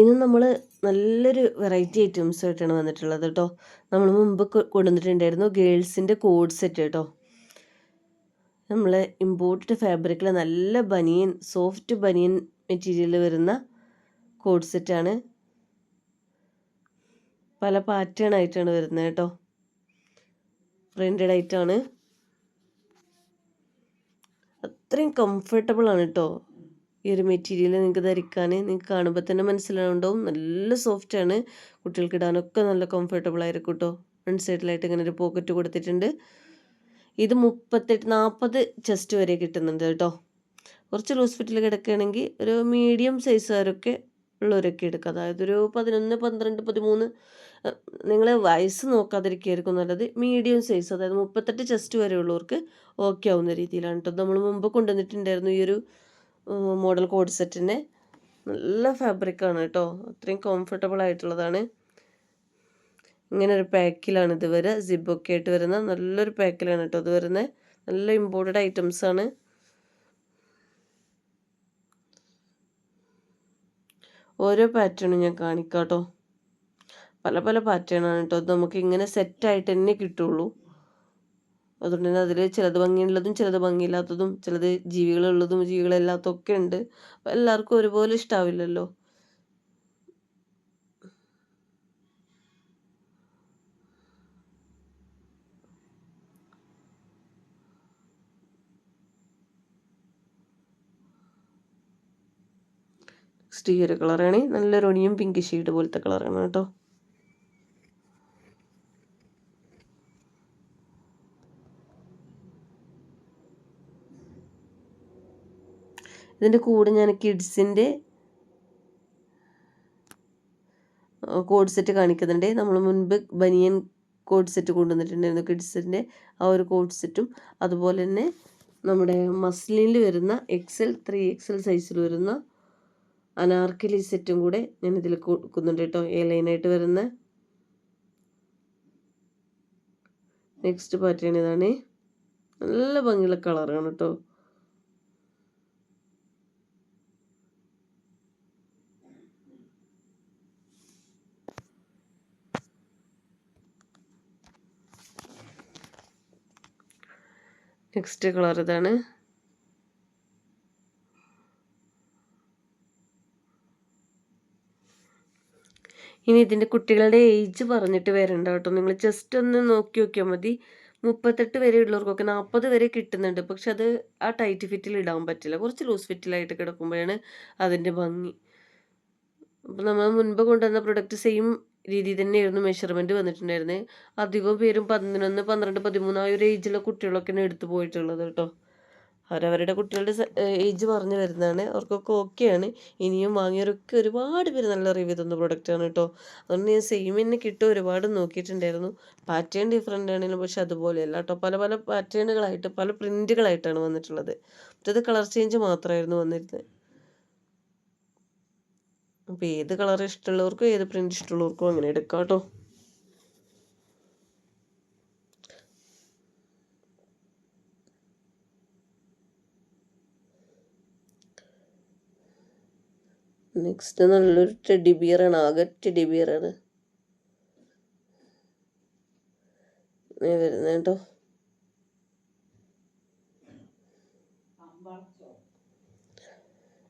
ഇന്ന് നമ്മൾ നല്ലൊരു വെറൈറ്റി ഐറ്റംസ് ആയിട്ടാണ് വന്നിട്ടുള്ളത് കേട്ടോ. നമ്മൾ മുമ്പ് കൊണ്ടുവന്നിട്ടുണ്ടായിരുന്നു ഗേൾസിൻ്റെ കോഡ് സെറ്റ് കേട്ടോ. നമ്മൾ ഇമ്പോർട്ടഡ് ഫാബ്രിക്കിൽ നല്ല ബനിയൻ, സോഫ്റ്റ് ബനിയൻ മെറ്റീരിയൽ വരുന്ന കോഡ് സെറ്റാണ്. പല പാറ്റേൺ ആയിട്ടാണ് വരുന്നത് കേട്ടോ. പ്രിൻ്റഡ് ആയിട്ടാണ്. അത്രയും കംഫർട്ടബിൾ ആണ് കേട്ടോ. ഈ ഒരു മെറ്റീരിയൽ നിങ്ങൾക്ക് ധരിക്കാൻ നിങ്ങൾക്ക് കാണുമ്പോൾ തന്നെ മനസ്സിലാവുണ്ടാവും. നല്ല സോഫ്റ്റാണ്. കുട്ടികൾക്ക് ഇടാനൊക്കെ നല്ല കംഫർട്ടബിൾ ആയിരിക്കും കേട്ടോ. ഫ്രണ്ട് സൈഡിലായിട്ട് ഇങ്ങനെ ഒരു പോക്കറ്റ് കൊടുത്തിട്ടുണ്ട്. ഇത് 38-40 ചെസ്റ്റ് വരെ കിട്ടുന്നുണ്ട് കേട്ടോ. കുറച്ച് ലൂസ് ഫിറ്റിൽ കിടക്കുകയാണെങ്കിൽ ഒരു മീഡിയം സൈസുകാരൊക്കെ ഉള്ളവരൊക്കെ എടുക്കുക. അതായത് ഒരു 11, 12, 13 നിങ്ങൾ വയസ്സ് നോക്കാതിരിക്കുകയായിരിക്കും നല്ലത്. മീഡിയം സൈസ്, അതായത് 38 ചെസ്റ്റ് വരെ ഉള്ളവർക്ക് ഓക്കെ ആവുന്ന രീതിയിലാണ് കേട്ടോ. നമ്മൾ മുമ്പ് കൊണ്ടുവന്നിട്ടുണ്ടായിരുന്നു ഈ ഒരു മോഡൽ കോഡ് സെറ്റിൻ്റെ. നല്ല ഫാബ്രിക്കാണ് കേട്ടോ. അത്രയും കംഫർട്ടബിൾ ആയിട്ടുള്ളതാണ്. ഇങ്ങനെ ഒരു പാക്കിലാണ് ഇത് വരിക. സിബൊക്കെ ആയിട്ട് വരുന്ന നല്ലൊരു പാക്കിലാണ് കേട്ടോ ഇത് വരുന്നത്. നല്ല ഇമ്പോർട്ടഡ് ഐറ്റംസ് ആണ്. ഓരോ പാറ്റേണും ഞാൻ കാണിക്കാം കേട്ടോ. പല പല പാറ്റേണാണ് കേട്ടോ. ഇത് നമുക്ക് ഇങ്ങനെ സെറ്റായിട്ട് തന്നെ കിട്ടുള്ളൂ. അതുകൊണ്ട് തന്നെ അതിൽ ചിലത് ഭംഗിയുള്ളതും ചിലത് ഭംഗിയില്ലാത്തതും, ചിലത് ജീവികളുള്ളതും ജീവികളില്ലാത്തതൊക്കെ ഉണ്ട്. അപ്പോൾ എല്ലാവർക്കും ഒരുപോലെ ഇഷ്ടാവില്ലല്ലോ. നെക്സ്റ്റ് ഈ ഒരു കളറാണ്. നല്ലൊരു ഒണിയും പിങ്ക് ഷെയ്ഡ് പോലത്തെ കളറാണ് കേട്ടോ. ഇതിൻ്റെ കൂടെ ഞാൻ കിഡ്സിൻ്റെ കോഡ് സെറ്റ് കാണിക്കുന്നുണ്ട്. നമ്മൾ മുൻപ് ബനിയൻ കോഡ് സെറ്റ് കൊണ്ടുവന്നിട്ടുണ്ടായിരുന്നു കിഡ്സിൻ്റെ. ആ ഒരു കോഡ് സെറ്റും അതുപോലെ തന്നെ നമ്മുടെ മസ്ലിനിൽ വരുന്ന XL 3XL സൈസിൽ വരുന്ന അനാർക്കലി സെറ്റും കൂടെ ഞാൻ ഇതിൽ കൊടുക്കുന്നുണ്ട് കേട്ടോ. ലൈനായിട്ട് വരുന്ന നെക്സ്റ്റ് പാറ്റേൺ ഇതാണ്. നല്ല ഭംഗിയുള്ള കളറാണ് കേട്ടോ. നെക്സ്റ്റ് കളർ ഇതാണ്. ഇനി ഇതിൻ്റെ കുട്ടികളുടെ ഏജ് പറഞ്ഞിട്ട് വരണ്ട കേട്ടോ. നിങ്ങൾ ജസ്റ്റ് ഒന്ന് നോക്കി നോക്കിയാൽ മതി. 38 വരെ ഉള്ളവർക്കൊക്കെ 40 വരെ കിട്ടുന്നുണ്ട്. പക്ഷെ അത് ആ ടൈറ്റ് ഫിറ്റിൽ ഇടാൻ പറ്റില്ല. കുറച്ച് ലൂസ് ഫിറ്റിലായിട്ട് കിടക്കുമ്പോഴാണ് അതിൻ്റെ ഭംഗി. അപ്പോൾ നമ്മൾ മുൻപ് കൊണ്ടുവന്ന പ്രൊഡക്റ്റ് സെയിം രീതിയിൽ തന്നെയായിരുന്നു മെഷർമെൻറ്റ് വന്നിട്ടുണ്ടായിരുന്നത്. അധികം പേരും 11, 12, 13 ആ ഒരു ഏജിലുള്ള കുട്ടികളൊക്കെയാണ് എടുത്തു പോയിട്ടുള്ളത് കേട്ടോ. അവരവരുടെ കുട്ടികളുടെ ഏജ് പറഞ്ഞു വരുന്നതാണ്. അവർക്കൊക്കെ ഓക്കെയാണ്. ഇനിയും വാങ്ങിയവരൊക്കെ ഒരുപാട് പേര് നല്ല റിവ്യൂ തന്ന പ്രൊഡക്റ്റാണ് കേട്ടോ. അതുകൊണ്ട് ഞാൻ സെയിം തന്നെ കിട്ടും ഒരുപാട് നോക്കിയിട്ടുണ്ടായിരുന്നു. പാറ്റേൺ ഡിഫറെൻ്റ് ആണെങ്കിലും പക്ഷെ അതുപോലെയല്ല കേട്ടോ. പല പല പാറ്റേണുകളായിട്ട് പല പ്രിൻറ്റുകളായിട്ടാണ് വന്നിട്ടുള്ളത്. മറ്റേത് കളർ ചേഞ്ച് മാത്രമായിരുന്നു വന്നിരുന്നത്. അപ്പോൾ ഏത് കളർ ഇഷ്ടമുള്ളവർക്കും ഏത് പ്രിൻ്റ് ഇഷ്ടമുള്ളവർക്കും അങ്ങനെ എടുക്കാം കേട്ടോ. നെക്സ്റ്റ് നല്ലൊരു ടെഡി ബിയറാണ്. ആകെ ടെഡി ബിയറാണ് വരുന്നത് കേട്ടോ.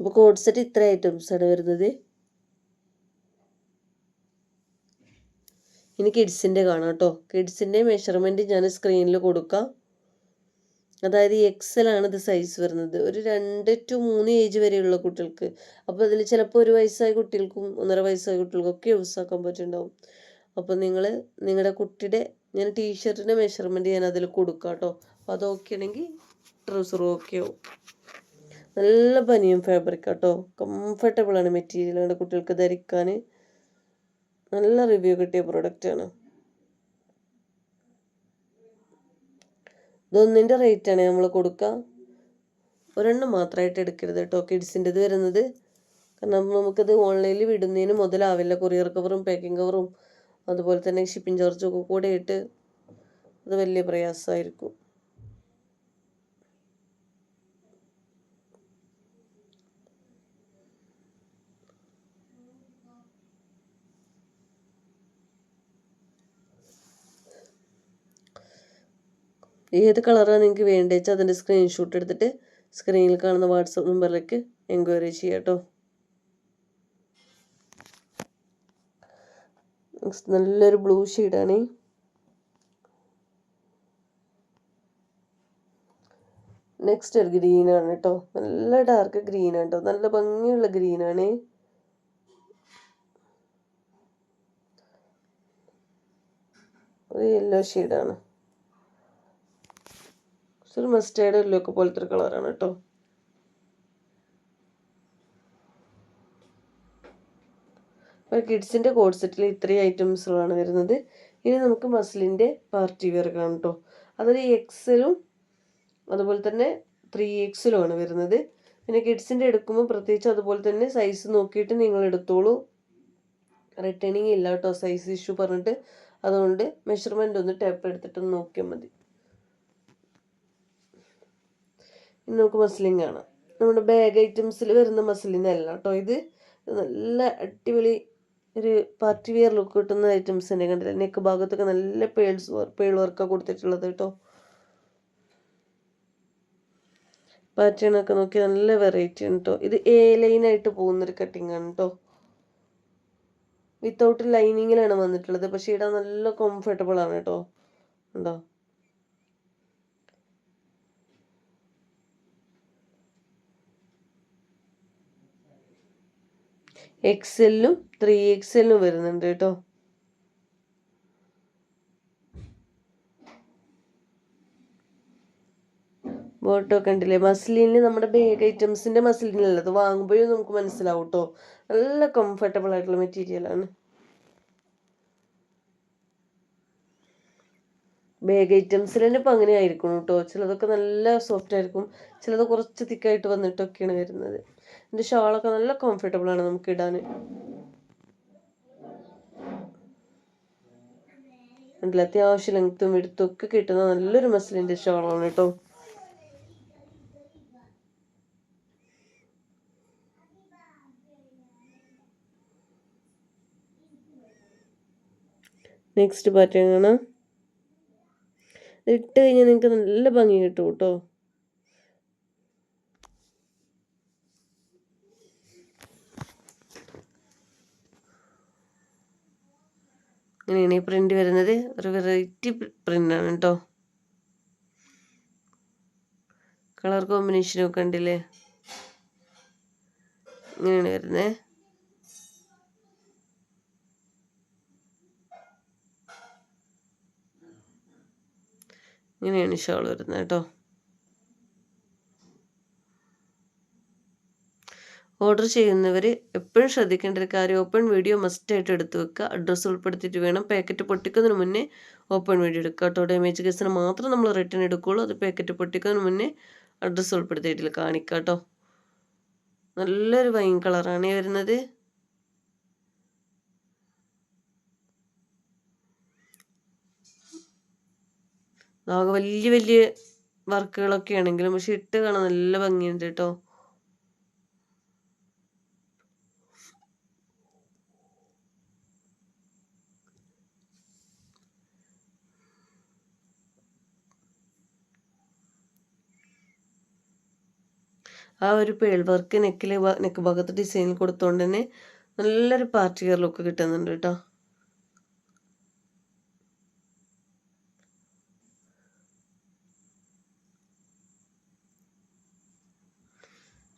അപ്പോൾ കോഡ് സെറ്റ് ഇത്ര ഐറ്റംസാണ് വരുന്നത്. ഇനി കിഡ്സിൻ്റെ കാണാം കേട്ടോ. കിഡ്സിൻ്റെ മെഷർമെൻറ്റ് ഞാൻ സ്ക്രീനിൽ കൊടുക്കാം. അതായത് XL ആണ് ഇത് സൈസ് വരുന്നത്. ഒരു 2 to 3 ഏജ് വരെയുള്ള കുട്ടികൾക്ക്. അപ്പോൾ അതിൽ ചിലപ്പോൾ 1 വയസ്സായ കുട്ടികൾക്കും 1.5 വയസ്സായ കുട്ടികൾക്കൊക്കെ യൂസ് ആക്കാൻ പറ്റുന്നുണ്ടാവും. അപ്പോൾ നിങ്ങൾ നിങ്ങളുടെ കുട്ടിയുടെ ഞാൻ ടീഷർട്ടിൻ്റെ മെഷർമെൻറ്റ് ഞാൻ അതിൽ കൊടുക്കാം കേട്ടോ. അപ്പോൾ അത് ഓക്കെ ആണെങ്കിൽ ട്രൗസറും ഓക്കെ ആവും. നല്ല ബനിയൻ ഫാബ്രിക് കേട്ടോ. കംഫർട്ടബിളാണ് മെറ്റീരിയൽ. നിങ്ങളുടെ കുട്ടികൾക്ക് ധരിക്കാൻ നല്ല റിവ്യൂ കിട്ടിയ പ്രൊഡക്റ്റാണ്. ഇതൊന്നിൻ്റെ റേറ്റാണ് നമ്മൾ കൊടുക്കുക. ഒരെണ്ണം മാത്രമായിട്ട് എടുക്കരുത് കേട്ടോ കിഡ്സിൻ്റെത് വരുന്നത്. കാരണം നമുക്കത് ഓൺലൈനിൽ വിടുന്നതിന് മുതലാവില്ല. കൊറിയർ കവറും പാക്കിംഗ് കവറും അതുപോലെ തന്നെ ഷിപ്പിംഗ് ചാർജും ഒക്കെ കൂടെ ഇട്ട് അത് വലിയ പ്രയാസമായിരിക്കും. ഏത് കളറാണ് നിങ്ങൾക്ക് വേണ്ടത് വെച്ചാൽ അതിൻ്റെ സ്ക്രീൻഷോട്ട് എടുത്തിട്ട് സ്ക്രീനിൽ കാണുന്ന വാട്സപ്പ് നമ്പറിലേക്ക് എൻക്വയറി ചെയ്യാം കേട്ടോ. നല്ലൊരു ബ്ലൂ ഷെയ്ഡാണ്. നെക്സ്റ്റ് ഒരു ഗ്രീനാണ് കേട്ടോ. നല്ല ഡാർക്ക് ഗ്രീനാണ് കേട്ടോ. നല്ല ഭംഗിയുള്ള ഗ്രീനാണ്. ഒരു യെല്ലോ ഷെയ്ഡാണ്. ഒരു മസ്റ്റേർഡ് യെല്ലോ ഒക്കെ പോലത്തെ ഒരു കളറാണ് കേട്ടോ. അപ്പോൾ കിഡ്സിൻ്റെ കോഡ് സെറ്റിൽ ഇത്രയും ഐറ്റംസുകളാണ് വരുന്നത്. ഇനി നമുക്ക് മസ്ലിൻ്റെ പാർട്ടി വെയർ കാണാം കേട്ടോ. അതൊരു എക്സലും അതുപോലെ തന്നെ 3XL ആണ് വരുന്നത്. പിന്നെ കിഡ്സിൻ്റെ എടുക്കുമ്പോൾ പ്രത്യേകിച്ച് അതുപോലെ തന്നെ സൈസ് നോക്കിയിട്ട് നിങ്ങൾ എടുത്തോളൂ. റിട്ടേണിങ് ഇല്ല കേട്ടോ, സൈസ് ഇഷ്യൂ പറഞ്ഞിട്ട്. അതുകൊണ്ട് മെഷർമെൻ്റ് ഒന്ന് ടേപ്പ് എടുത്തിട്ടൊന്ന് നോക്കിയാൽ മതി. ഇനി നമുക്ക് മസ്ലിൻ കാണാം. നമ്മുടെ ബാഗ് ഐറ്റംസിൽ വരുന്ന മസ്ലിനല്ല കേട്ടോ ഇത്. നല്ല അടിപൊളി ഒരു പാർട്ടി വെയർ ലുക്ക് കിട്ടുന്ന ഐറ്റംസ് തന്നെ. കണ്ടില്ല, നെക്ക് ഭാഗത്തൊക്കെ നല്ല പേൾ വർക്കാണ് കൊടുത്തിട്ടുള്ളത് കേട്ടോ. പാറ്റേണൊക്കെ നോക്കി നല്ല വെറൈറ്റി ആണ് കേട്ടോ. ഇത് എ ലൈനായിട്ട് പോകുന്നൊരു കട്ടിങ് ആണ് കേട്ടോ. വിത്തൗട്ട് ലൈനിങ്ങിലാണ് വന്നിട്ടുള്ളത്. പക്ഷേ ഇടാൻ നല്ല കംഫർട്ടബിൾ ആണ് കേട്ടോ. ഉണ്ടോ? XL-ഉം 3XL-ഉം വരുന്നുണ്ട് കേട്ടോ. ബോട്ടോ കണ്ടില്ലേ? മസ്ലിനിൽ നമ്മുടെ ബാഗ് ഐറ്റംസിൻ്റെ മസ്ലിനല്ല, അത് വാങ്ങുമ്പോഴും നമുക്ക് മനസ്സിലാവും കേട്ടോ. നല്ല കംഫർട്ടബിൾ ആയിട്ടുള്ള മെറ്റീരിയലാണ്. ബാഗ് ഐറ്റംസിൽ തന്നെ ഇപ്പം അങ്ങനെ ആയിരിക്കും കേട്ടോ. ചിലതൊക്കെ നല്ല സോഫ്റ്റ് ആയിരിക്കും, ചിലത് കുറച്ച് തിക്കായിട്ട് വന്നിട്ടൊക്കെയാണ് വരുന്നത്. എൻ്റെ ഷാളൊക്കെ നല്ല കംഫർട്ടബിൾ ആണ് നമുക്ക് ഇടാൻ. കണ്ടില്ല, അത്യാവശ്യം ലെങ്ത്തും വിടുത്തും ഒക്കെ കിട്ടുന്ന നല്ലൊരു മസ്ലിൻ്റെ ഷാളാണ് കേട്ടോ. നെക്സ്റ്റ് പാറ്റേൺ ആണ്. ഇട്ട് കഴിഞ്ഞാൽ നിങ്ങൾക്ക് നല്ല ഭംഗി കിട്ടും കേട്ടോ. ഇങ്ങനെയാണ് ഈ പ്രിന്റ് വരുന്നത്. ഒരു വെറൈറ്റി പ്രിൻ്റാണ് കേട്ടോ. കളർ കോമ്പിനേഷനൊക്കെ ഉണ്ടല്ലേ, ഇങ്ങനെയാണ് വരുന്നത്. ഇങ്ങനെയാണ് ഷാൾ വരുന്നത് കേട്ടോ. ഓർഡർ ചെയ്യുന്നവർ എപ്പോഴും ശ്രദ്ധിക്കേണ്ട ഒരു കാര്യം, ഓപ്പൺ വീഡിയോ മസ്റ്റായിട്ട് എടുത്ത് വെക്കുക. അഡ്രസ്സ് ഉൾപ്പെടുത്തിയിട്ട് വേണം. പാക്കറ്റ് പൊട്ടിക്കുന്നതിന് മുന്നേ ഓപ്പൺ വീഡിയോ എടുക്കുക കേട്ടോ. ഡാമേജ് കേസിന് മാത്രം നമ്മൾ റിട്ടേൺ എടുക്കുകയുള്ളൂ. അത് പാക്കറ്റ് പൊട്ടിക്കുന്നതിന് മുന്നേ അഡ്രസ്സ് ഉൾപ്പെടുത്തിയിട്ടില്ല കാണിക്കുക കേട്ടോ. നല്ലൊരു വൈൻ കളറാണ് വരുന്നത്. ആകെ വലിയ വലിയ വർക്കുകളൊക്കെ ആണെങ്കിലും പക്ഷെ ഇട്ട് കാണാൻ നല്ല ഭംഗിയുണ്ട് കേട്ടോ. ആ ഒരു പേൾ വർക്ക് നെക്ക് ഭാഗത്ത് ഡിസൈനിൽ കൊടുത്തുകൊണ്ട് തന്നെ നല്ലൊരു പാർട്ടി വെയർ ലുക്ക് കിട്ടുന്നുണ്ട് കേട്ടോ.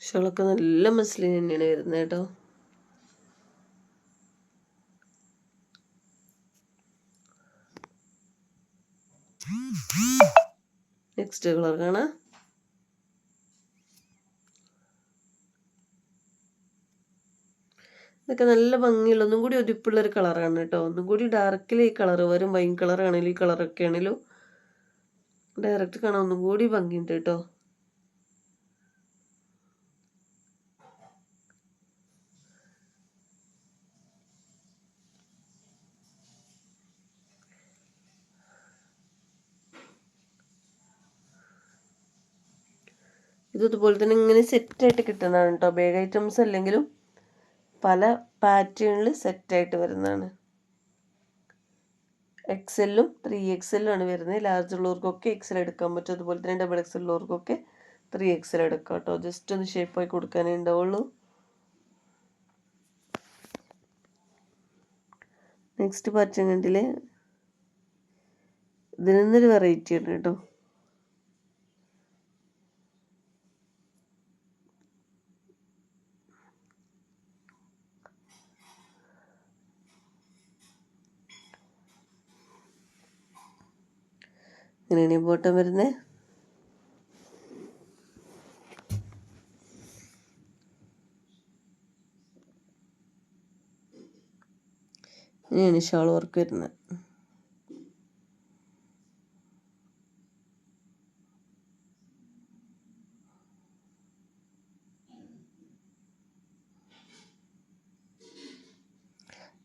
ഷോളൊക്കെ നല്ല മസ്ലിൻ തന്നെയാണ് വരുന്നത് കേട്ടോ. നെക്സ്റ്റ് കളർ കാണാം. ഇതൊക്കെ നല്ല ഭംഗിയുള്ള ഒന്നും കൂടി ഒതുപ്പുള്ളൊരു കളറാണ് കേട്ടോ. ഒന്നും കൂടി ഡാർക്കിൽ ഈ കളർ വരും. വൈൻ കളർ ആണെങ്കിലും ഈ കളറൊക്കെ ആണെങ്കിലും ഡയറക്റ്റ് കാണാൻ ഒന്നും കൂടി ഭംഗിയുണ്ട് കേട്ടോ. ഇതുപോലെ തന്നെ ഇങ്ങനെ സെറ്റായിട്ട് കിട്ടുന്നതാണ് കേട്ടോ. ബാഗ് ഐറ്റംസ് അല്ലെങ്കിലും പല പാറ്റേണിൽ സെറ്റായിട്ട് വരുന്നതാണ്. എക്സെല്ലും 3XL ആണ് വരുന്നത്. ലാർജ് ഉള്ളവർക്കൊക്കെ എക്സൽ എടുക്കാൻ പറ്റും. അതുപോലെ തന്നെ ഡബിൾ എക്സൽ ഉള്ളവർക്കൊക്കെ 3XL എടുക്കാം കേട്ടോ. ജസ്റ്റ് ഒന്ന് ഷേപ്പായി കൊടുക്കാനേ ഉണ്ടാവുള്ളൂ. നെക്സ്റ്റ് പാറ്റേൺ കണ്ടില്ലേ, ഇതിൽ നിന്നൊരു വെറൈറ്റി ആണ് കേട്ടോ. ഇങ്ങനെയാണ് ഈ ബോട്ടം വരുന്നത്. ഇങ്ങനെയാണ് ഷാൾ വർക്ക് വരുന്നത്.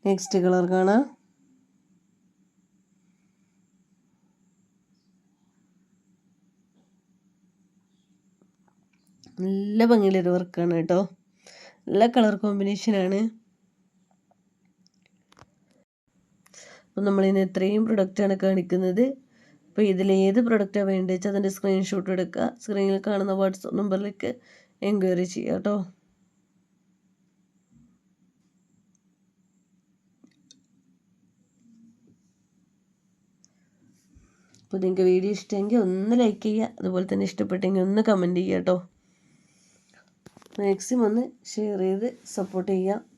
നെക്സ്റ്റ് കളർ കാണാം. നല്ല ഭംഗിയുള്ളൊരു വർക്കാണ് കേട്ടോ. നല്ല കളർ കോമ്പിനേഷനാണ്. അപ്പം നമ്മളിന്ന് ഇത്രയും പ്രൊഡക്റ്റാണ് കാണിക്കുന്നത്. അപ്പോൾ ഇതിലേത് പ്രൊഡക്റ്റാണ് വേണ്ടത് വെച്ചാൽ അതിൻ്റെ സ്ക്രീൻഷോട്ട് എടുക്കുക. സ്ക്രീനിൽ കാണുന്ന വാട്സപ്പ് നമ്പറിലേക്ക് എൻക്വയറി ചെയ്യുക കേട്ടോ. അപ്പോൾ നിങ്ങൾക്ക് വീഡിയോ ഇഷ്ടമെങ്കിൽ ഒന്ന് ലൈക്ക് ചെയ്യുക. അതുപോലെ തന്നെ ഇഷ്ടപ്പെട്ടെങ്കിൽ ഒന്ന് കമൻറ്റ് ചെയ്യുക കേട്ടോ. മാക്സിമം ഒന്ന് ഷെയർ ചെയ്ത് സപ്പോർട്ട് ചെയ്യുക.